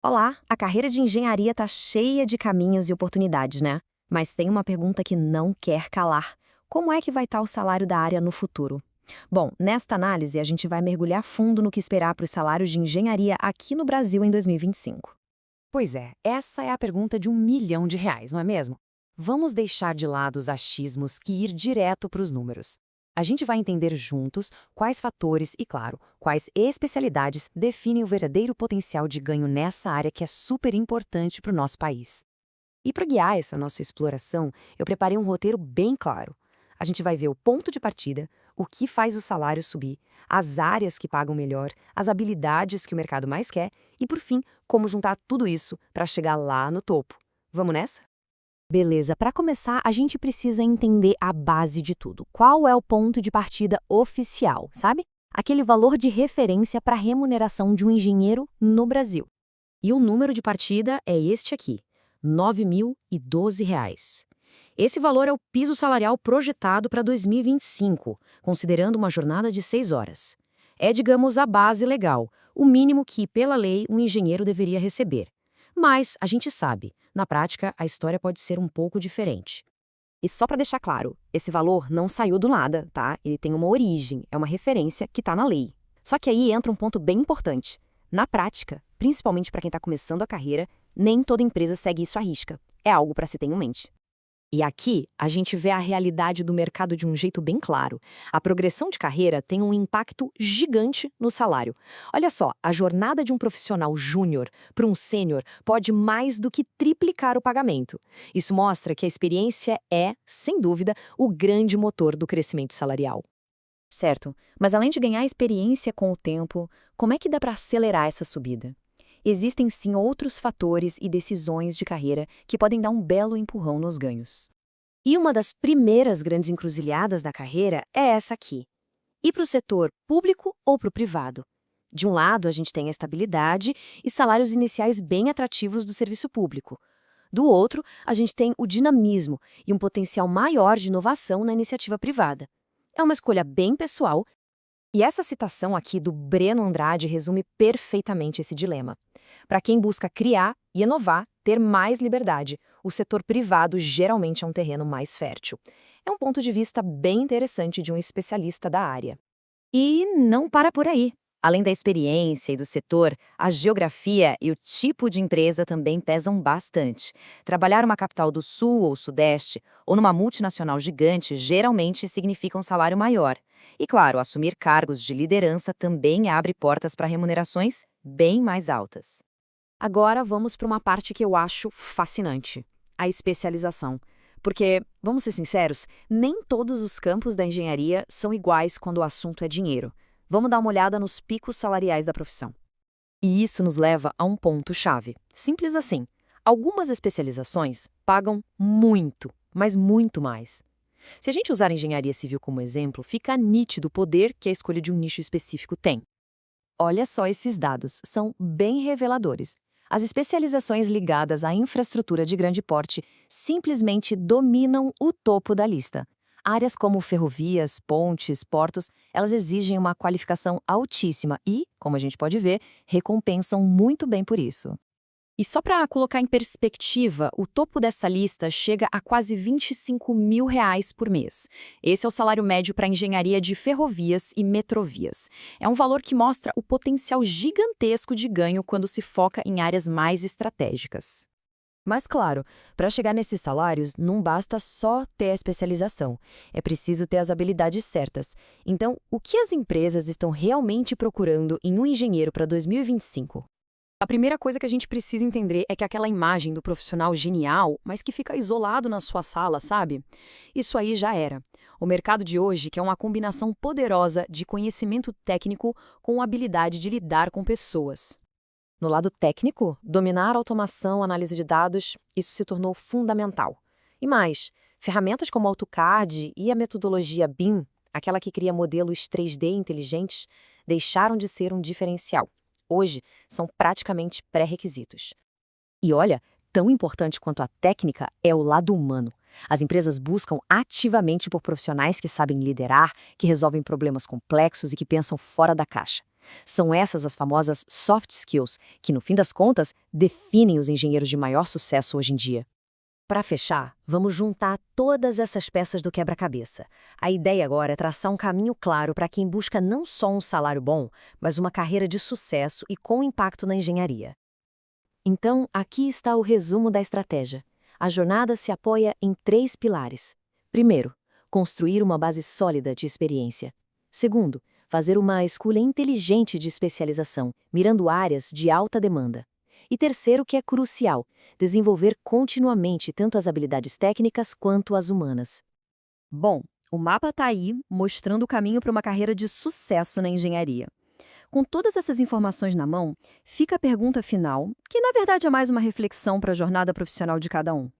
Olá, a carreira de engenharia está cheia de caminhos e oportunidades, né? Mas tem uma pergunta que não quer calar. Como é que vai estar o salário da área no futuro? Bom, nesta análise, a gente vai mergulhar fundo no que esperar para os salários de engenharia aqui no Brasil em 2025. Pois é, essa é a pergunta de R$ 1 milhão, não é mesmo? Vamos deixar de lado os achismos e ir direto para os números. A gente vai entender juntos quais fatores e, claro, quais especialidades definem o verdadeiro potencial de ganho nessa área que é super importante para o nosso país. E para guiar essa nossa exploração, eu preparei um roteiro bem claro. A gente vai ver o ponto de partida, o que faz o salário subir, as áreas que pagam melhor, as habilidades que o mercado mais quer e, por fim, como juntar tudo isso para chegar lá no topo. Vamos nessa? Beleza, para começar, a gente precisa entender a base de tudo. Qual é o ponto de partida oficial, sabe? Aquele valor de referência para a remuneração de um engenheiro no Brasil. E o número de partida é este aqui, R$ 9.012. Esse valor é o piso salarial projetado para 2025, considerando uma jornada de 6 horas. É, digamos, a base legal, o mínimo que, pela lei, um engenheiro deveria receber. Mas, a gente sabe, na prática, a história pode ser um pouco diferente. E só para deixar claro, esse valor não saiu do nada, tá? Ele tem uma origem, é uma referência que está na lei. Só que aí entra um ponto bem importante. Na prática, principalmente para quem está começando a carreira, nem toda empresa segue isso à risca. É algo para se ter em mente. E aqui, a gente vê a realidade do mercado de um jeito bem claro. A progressão de carreira tem um impacto gigante no salário. Olha só, a jornada de um profissional júnior para um sênior pode mais do que triplicar o pagamento. Isso mostra que a experiência é, sem dúvida, o grande motor do crescimento salarial. Certo, mas além de ganhar experiência com o tempo, como é que dá para acelerar essa subida? Existem sim outros fatores e decisões de carreira que podem dar um belo empurrão nos ganhos. E uma das primeiras grandes encruzilhadas da carreira é essa aqui: ir para o setor público ou para o privado. De um lado, a gente tem a estabilidade e salários iniciais bem atrativos do serviço público. Do outro, a gente tem o dinamismo e um potencial maior de inovação na iniciativa privada. É uma escolha bem pessoal, e essa citação aqui do Breno Andrade resume perfeitamente esse dilema. Para quem busca criar e inovar, ter mais liberdade, o setor privado geralmente é um terreno mais fértil. É um ponto de vista bem interessante de um especialista da área. E não para por aí. Além da experiência e do setor, a geografia e o tipo de empresa também pesam bastante. Trabalhar numa capital do Sul ou Sudeste, ou numa multinacional gigante, geralmente significa um salário maior. E claro, assumir cargos de liderança também abre portas para remunerações bem mais altas. Agora vamos para uma parte que eu acho fascinante: a especialização. Porque, vamos ser sinceros, nem todos os campos da engenharia são iguais quando o assunto é dinheiro. Vamos dar uma olhada nos picos salariais da profissão. E isso nos leva a um ponto-chave. Simples assim. Algumas especializações pagam muito, mas muito mais. Se a gente usar a engenharia civil como exemplo, fica nítido o poder que a escolha de um nicho específico tem. Olha só esses dados, são bem reveladores. As especializações ligadas à infraestrutura de grande porte simplesmente dominam o topo da lista. Áreas como ferrovias, pontes, portos, elas exigem uma qualificação altíssima e, como a gente pode ver, recompensam muito bem por isso. E só para colocar em perspectiva, o topo dessa lista chega a quase R$ 25 mil por mês. Esse é o salário médio para engenharia de ferrovias e metrovias. É um valor que mostra o potencial gigantesco de ganho quando se foca em áreas mais estratégicas. Mas claro, para chegar nesses salários, não basta só ter a especialização. É preciso ter as habilidades certas. Então, o que as empresas estão realmente procurando em um engenheiro para 2025? A primeira coisa que a gente precisa entender é que aquela imagem do profissional genial, mas que fica isolado na sua sala, sabe? Isso aí já era. O mercado de hoje quer uma combinação poderosa de conhecimento técnico com habilidade de lidar com pessoas. No lado técnico, dominar automação, análise de dados, isso se tornou fundamental. E mais, ferramentas como AutoCAD e a metodologia BIM, aquela que cria modelos 3D inteligentes, deixaram de ser um diferencial. Hoje, são praticamente pré-requisitos. E olha, tão importante quanto a técnica é o lado humano. As empresas buscam ativamente por profissionais que sabem liderar, que resolvem problemas complexos e que pensam fora da caixa. São essas as famosas soft skills, que no fim das contas definem os engenheiros de maior sucesso hoje em dia. Para fechar, vamos juntar todas essas peças do quebra-cabeça. A ideia agora é traçar um caminho claro para quem busca não só um salário bom, mas uma carreira de sucesso e com impacto na engenharia. Então, aqui está o resumo da estratégia. A jornada se apoia em 3 pilares. Primeiro, construir uma base sólida de experiência. Segundo, fazer uma escolha inteligente de especialização, mirando áreas de alta demanda. E terceiro, que é crucial, desenvolver continuamente tanto as habilidades técnicas quanto as humanas. Bom, o mapa está aí, mostrando o caminho para uma carreira de sucesso na engenharia. Com todas essas informações na mão, fica a pergunta final, que na verdade é mais uma reflexão para a jornada profissional de cada um.